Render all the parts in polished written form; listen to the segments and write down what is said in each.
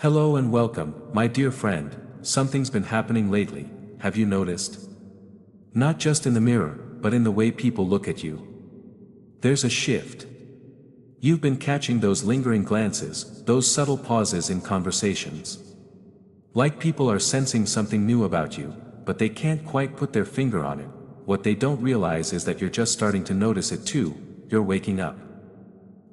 Hello and welcome, my dear friend. Something's been happening lately, have you noticed? Not just in the mirror, but in the way people look at you. There's a shift. You've been catching those lingering glances, those subtle pauses in conversations. Like people are sensing something new about you, but they can't quite put their finger on it. What they don't realize is that you're just starting to notice it too. You're waking up.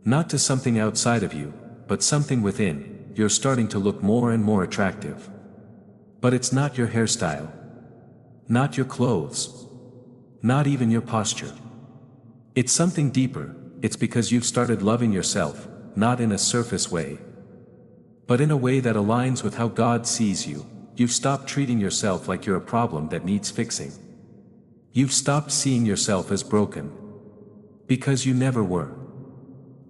Not to something outside of you, but something within. You're starting to look more and more attractive. But it's not your hairstyle. Not your clothes. Not even your posture. It's something deeper. It's because you've started loving yourself, not in a surface way, but in a way that aligns with how God sees you. You've stopped treating yourself like you're a problem that needs fixing. You've stopped seeing yourself as broken. Because you never were.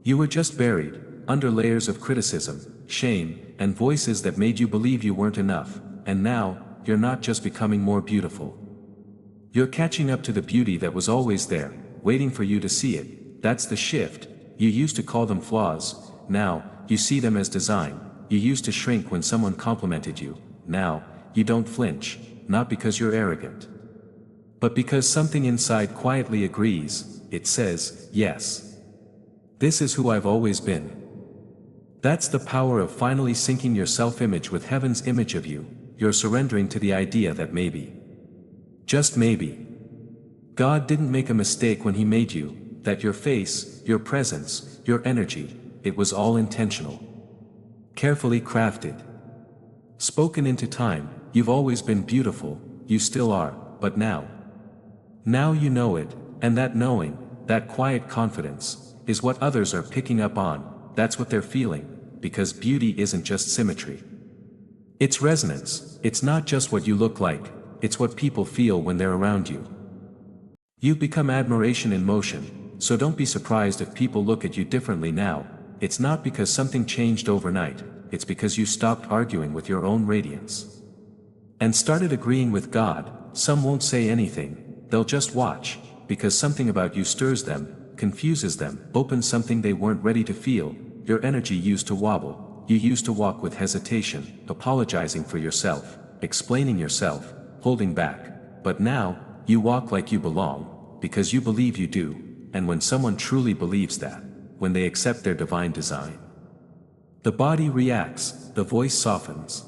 You were just buried under layers of criticism, shame, and voices that made you believe you weren't enough, and now, you're not just becoming more beautiful. You're catching up to the beauty that was always there, waiting for you to see it. That's the shift. You used to call them flaws, now, you see them as design. You used to shrink when someone complimented you, now, you don't flinch, not because you're arrogant, but because something inside quietly agrees. It says, yes. This is who I've always been. That's the power of finally syncing your self-image with heaven's image of you. You're surrendering to the idea that maybe, just maybe, God didn't make a mistake when He made you, that your face, your presence, your energy, it was all intentional. Carefully crafted. Spoken into time. You've always been beautiful, you still are, but now you know it, and that knowing, that quiet confidence, is what others are picking up on. That's what they're feeling, because beauty isn't just symmetry. It's resonance. It's not just what you look like, it's what people feel when they're around you. You've become admiration in motion, so don't be surprised if people look at you differently now. It's not because something changed overnight, it's because you stopped arguing with your own radiance and started agreeing with God. Some won't say anything, they'll just watch, because something about you stirs them, confuses them, opens something they weren't ready to feel. Your energy used to wobble, you used to walk with hesitation, apologizing for yourself, explaining yourself, holding back, but now, you walk like you belong, because you believe you do, and when someone truly believes that, when they accept their divine design, the body reacts, the voice softens.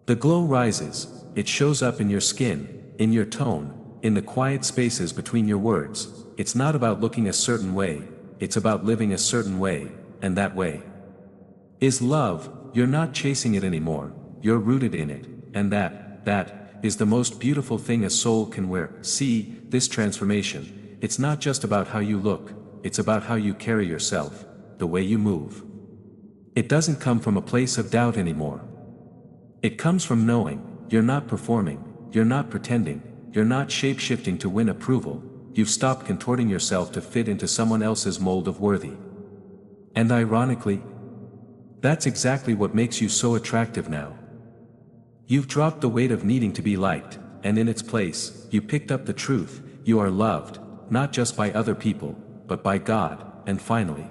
The glow rises, it shows up in your skin, in your tone, in the quiet spaces between your words. It's not about looking a certain way, it's about living a certain way, and that way is love. You're not chasing it anymore, you're rooted in it, and that is the most beautiful thing a soul can wear. See, this transformation, it's not just about how you look, it's about how you carry yourself, the way you move. It doesn't come from a place of doubt anymore. It comes from knowing, you're not performing, you're not pretending, you're not shape-shifting to win approval. You've stopped contorting yourself to fit into someone else's mold of worthy. And ironically, that's exactly what makes you so attractive now. You've dropped the weight of needing to be liked, and in its place, you picked up the truth. You are loved, not just by other people, but by God, and finally,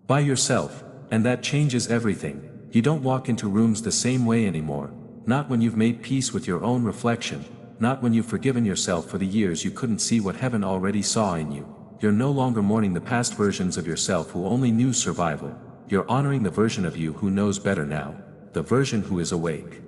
by yourself, and that changes everything. You don't walk into rooms the same way anymore, not when you've made peace with your own reflection. Not when you've forgiven yourself for the years you couldn't see what heaven already saw in you. You're no longer mourning the past versions of yourself who only knew survival. You're honoring the version of you who knows better now, the version who is awake.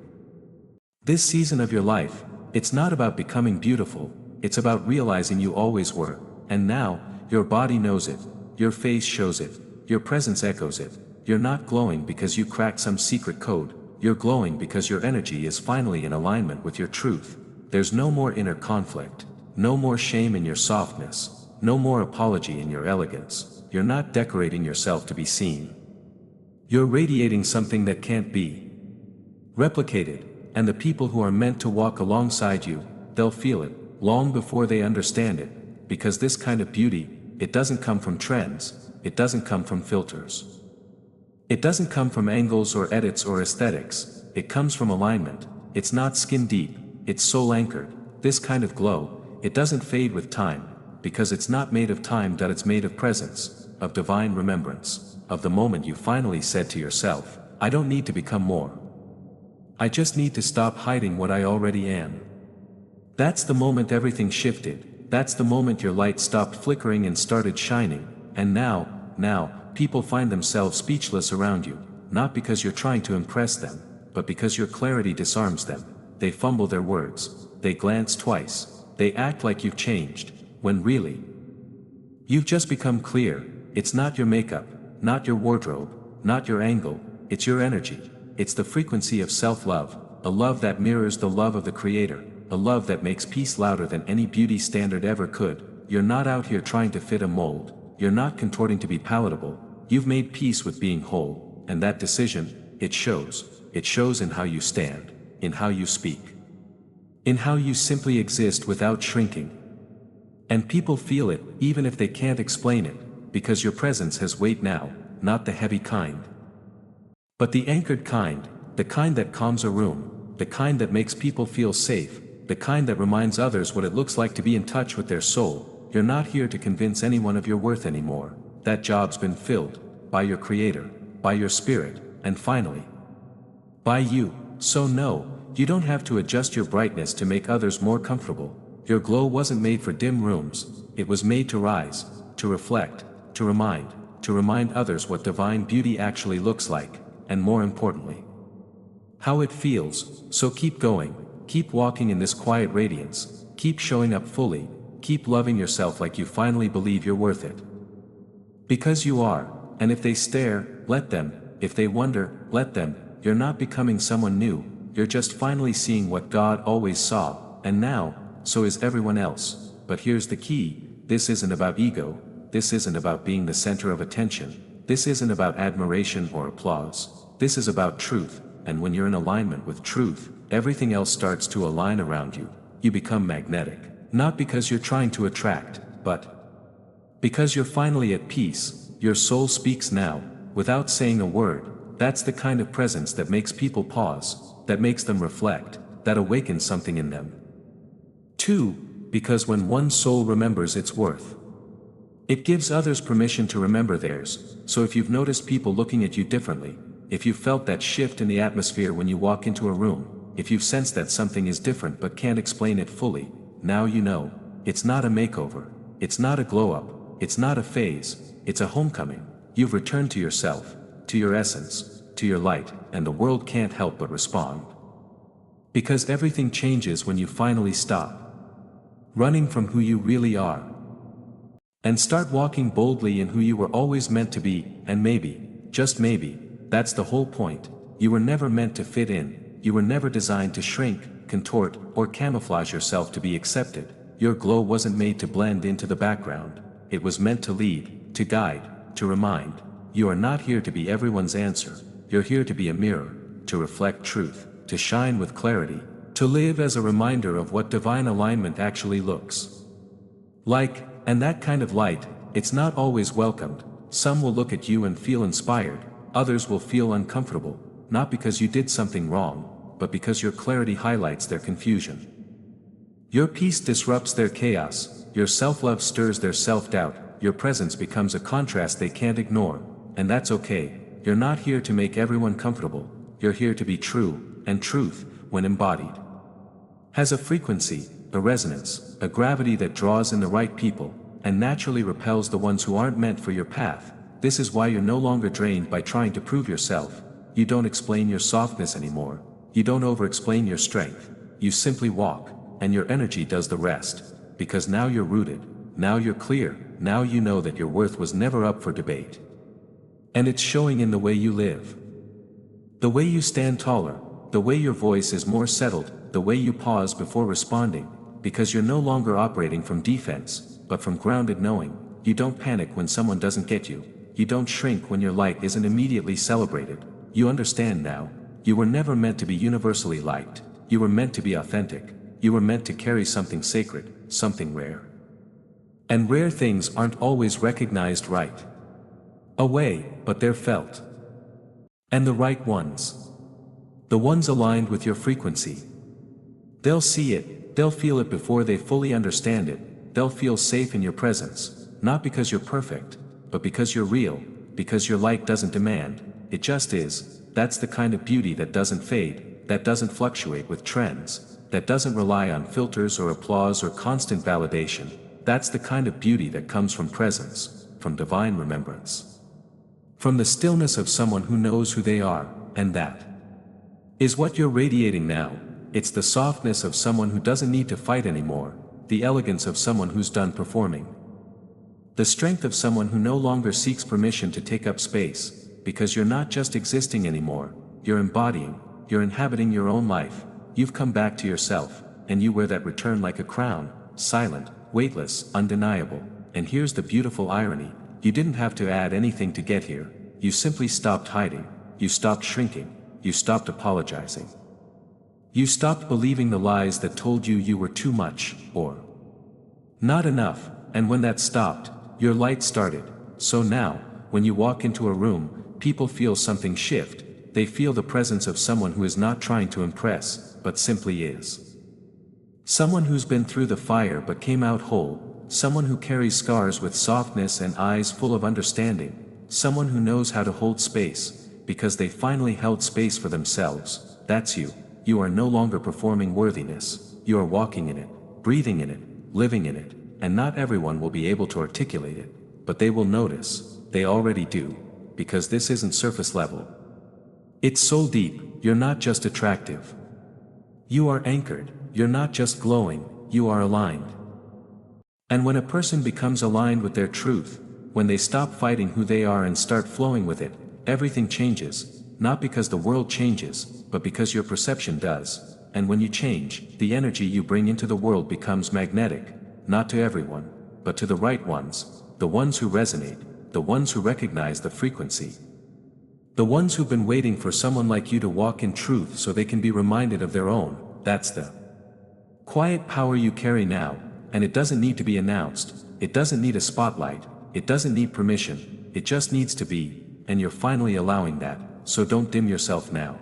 This season of your life, it's not about becoming beautiful, it's about realizing you always were, and now, your body knows it, your face shows it, your presence echoes it. You're not glowing because you cracked some secret code, you're glowing because your energy is finally in alignment with your truth. There's no more inner conflict, no more shame in your softness, no more apology in your elegance. You're not decorating yourself to be seen. You're radiating something that can't be replicated, and the people who are meant to walk alongside you, they'll feel it, long before they understand it, because this kind of beauty, it doesn't come from trends, it doesn't come from filters. It doesn't come from angles or edits or aesthetics, it comes from alignment. It's not skin deep. It's soul anchored. This kind of glow, it doesn't fade with time, because it's not made of time. It's made of presence, of divine remembrance, of the moment you finally said to yourself, I don't need to become more. I just need to stop hiding what I already am. That's the moment everything shifted, that's the moment your light stopped flickering and started shining, and now, people find themselves speechless around you, not because you're trying to impress them, but because your clarity disarms them. They fumble their words, they glance twice, they act like you've changed, when really, you've just become clear. It's not your makeup, not your wardrobe, not your angle, it's your energy, it's the frequency of self-love, a love that mirrors the love of the Creator, a love that makes peace louder than any beauty standard ever could. You're not out here trying to fit a mold, you're not contorting to be palatable, you've made peace with being whole, and that decision, it shows in how you stand, in how you speak, in how you simply exist without shrinking. And people feel it, even if they can't explain it, because your presence has weight now, not the heavy kind, but the anchored kind, the kind that calms a room, the kind that makes people feel safe, the kind that reminds others what it looks like to be in touch with their soul. You're not here to convince anyone of your worth anymore. That job's been filled, by your Creator, by your spirit, and finally, by you. So no, you don't have to adjust your brightness to make others more comfortable. Your glow wasn't made for dim rooms, it was made to rise, to reflect, to remind others what divine beauty actually looks like, and more importantly, how it feels. So keep going, keep walking in this quiet radiance, keep showing up fully, keep loving yourself like you finally believe you're worth it. Because you are, and if they stare, let them, if they wonder, let them. You're not becoming someone new, you're just finally seeing what God always saw, and now, so is everyone else. But here's the key, this isn't about ego, this isn't about being the center of attention, this isn't about admiration or applause, this is about truth, and when you're in alignment with truth, everything else starts to align around you. You become magnetic, not because you're trying to attract, but because you're finally at peace. Your soul speaks now, without saying a word. That's the kind of presence that makes people pause, that makes them reflect, that awakens something in them. 2. Because when one soul remembers its worth, it gives others permission to remember theirs. So if you've noticed people looking at you differently, if you've felt that shift in the atmosphere when you walk into a room, if you've sensed that something is different but can't explain it fully, now you know. It's not a makeover, it's not a glow-up, it's not a phase, it's a homecoming. You've returned to yourself, to your essence, to your light, and the world can't help but respond. Because everything changes when you finally stop running from who you really are, and start walking boldly in who you were always meant to be. And maybe, just maybe, that's the whole point. You were never meant to fit in, you were never designed to shrink, contort, or camouflage yourself to be accepted. Your glow wasn't made to blend into the background, it was meant to lead, to guide, to remind. You are not here to be everyone's answer, you're here to be a mirror, to reflect truth, to shine with clarity, to live as a reminder of what divine alignment actually looks like. And that kind of light, it's not always welcomed. Some will look at you and feel inspired, others will feel uncomfortable, not because you did something wrong, but because your clarity highlights their confusion. Your peace disrupts their chaos, your self-love stirs their self-doubt, your presence becomes a contrast they can't ignore. And that's okay, you're not here to make everyone comfortable, you're here to be true, and truth, when embodied, has a frequency, a resonance, a gravity that draws in the right people, and naturally repels the ones who aren't meant for your path. This is why you're no longer drained by trying to prove yourself. You don't explain your softness anymore, you don't over-explain your strength, you simply walk, and your energy does the rest. Because now you're rooted, now you're clear, now you know that your worth was never up for debate. And it's showing in the way you live. The way you stand taller, the way your voice is more settled, the way you pause before responding, because you're no longer operating from defense, but from grounded knowing. You don't panic when someone doesn't get you, you don't shrink when your light isn't immediately celebrated. You understand now, you were never meant to be universally liked, you were meant to be authentic, you were meant to carry something sacred, something rare. And rare things aren't always recognized right away, but they're felt. And the right ones, the ones aligned with your frequency, they'll see it, they'll feel it before they fully understand it. They'll feel safe in your presence, not because you're perfect, but because you're real, because your light doesn't demand, it just is. that's the kind of beauty that doesn't fade, that doesn't fluctuate with trends, that doesn't rely on filters or applause or constant validation. That's the kind of beauty that comes from presence, from divine remembrance. From the stillness of someone who knows who they are, and that is what you're radiating now. It's the softness of someone who doesn't need to fight anymore, the elegance of someone who's done performing. The strength of someone who no longer seeks permission to take up space, because you're not just existing anymore, you're embodying, you're inhabiting your own life, you've come back to yourself, and you wear that return like a crown, silent, weightless, undeniable. And here's the beautiful irony, you didn't have to add anything to get here, you simply stopped hiding, you stopped shrinking, you stopped apologizing. You stopped believing the lies that told you you were too much, or not enough, and when that stopped, your light started. So now, when you walk into a room, people feel something shift, they feel the presence of someone who is not trying to impress, but simply is. Someone who's been through the fire but came out whole, someone who carries scars with softness and eyes full of understanding, someone who knows how to hold space, because they finally held space for themselves. That's you. You are no longer performing worthiness, you are walking in it, breathing in it, living in it, and not everyone will be able to articulate it, but they will notice, they already do, because this isn't surface level. It's soul deep, you're not just attractive. You are anchored, you're not just glowing, you are aligned. And when a person becomes aligned with their truth, when they stop fighting who they are and start flowing with it, everything changes, not because the world changes, but because your perception does. And when you change, the energy you bring into the world becomes magnetic, not to everyone, but to the right ones, the ones who resonate, the ones who recognize the frequency. The ones who've been waiting for someone like you to walk in truth so they can be reminded of their own. That's the quiet power you carry now, and it doesn't need to be announced, it doesn't need a spotlight, it doesn't need permission, it just needs to be, and you're finally allowing that, so don't dim yourself now.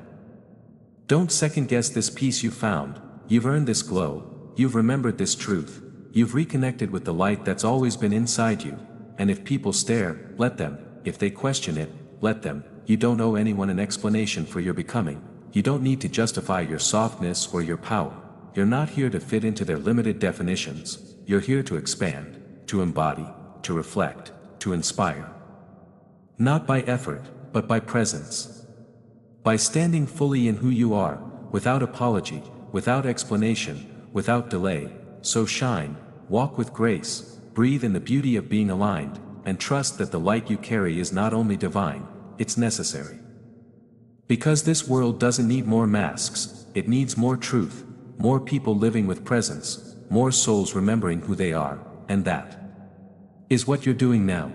Don't second guess this peace you found, you've earned this glow, you've remembered this truth, you've reconnected with the light that's always been inside you, and if people stare, let them, if they question it, let them. You don't owe anyone an explanation for your becoming, you don't need to justify your softness or your power, you're not here to fit into their limited definitions, you're here to expand, to embody, to reflect, to inspire. Not by effort, but by presence. By standing fully in who you are, without apology, without explanation, without delay, so shine, walk with grace, breathe in the beauty of being aligned, and trust that the light you carry is not only divine, it's necessary. Because this world doesn't need more masks, it needs more truth, more people living with presence, more souls remembering who they are, and that is what you're doing now.